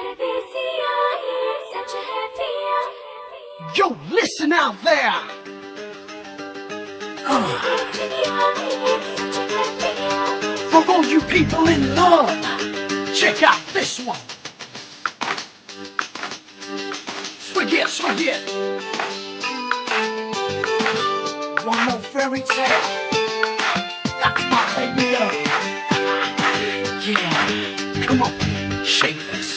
pardesiya, yehsach hai piya. Yo, listen out there. For all you people in love, check out this one. Forget. One more fairy tale. That's my baby love. Yeah, come on, shake this.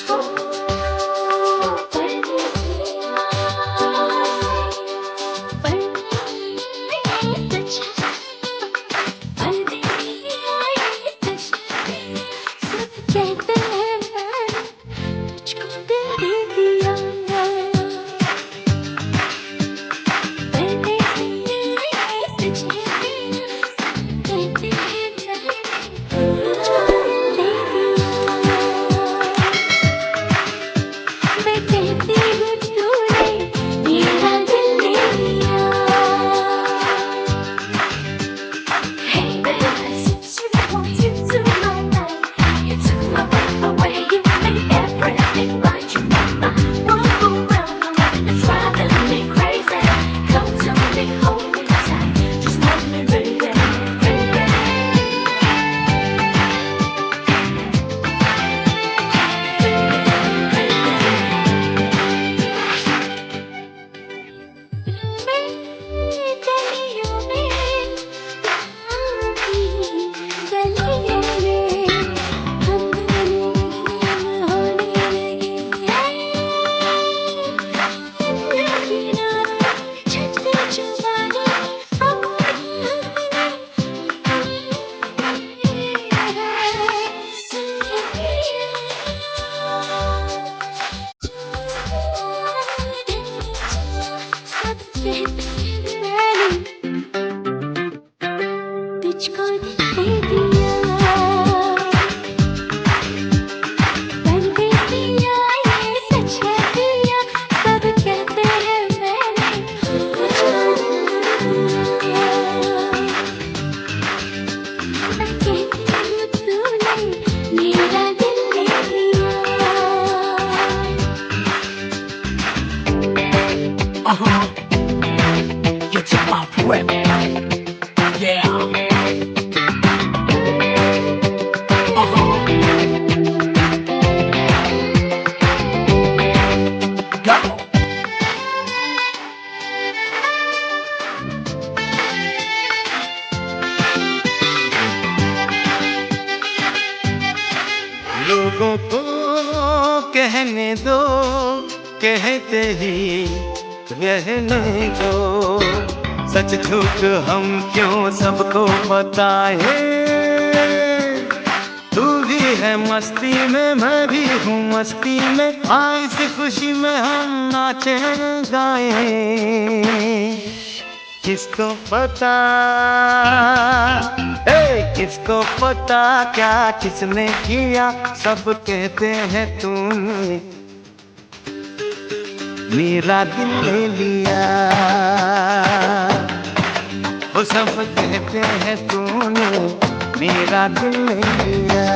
तुझको दे दिया परदेसिया, ये सच है पिया, सब कहते हैं मैंने मैं कहती हूँ तूने मेरा दिल ले लिया. You took my breath. Yeah. Go. लोगों को कहने दो, कहते ही रहने दो. सच झूठ हम क्यों सबको बताए. तू भी है मस्ती में, मैं भी हूँ मस्ती में. आए इस खुशी में हम नाचे गाए. किसको पता, किसको पता क्या किसने किया. सब कहते हैं तूने मेरा दिल ले लिया. वो सब कहते हैं तूने मेरा दिल ले लिया.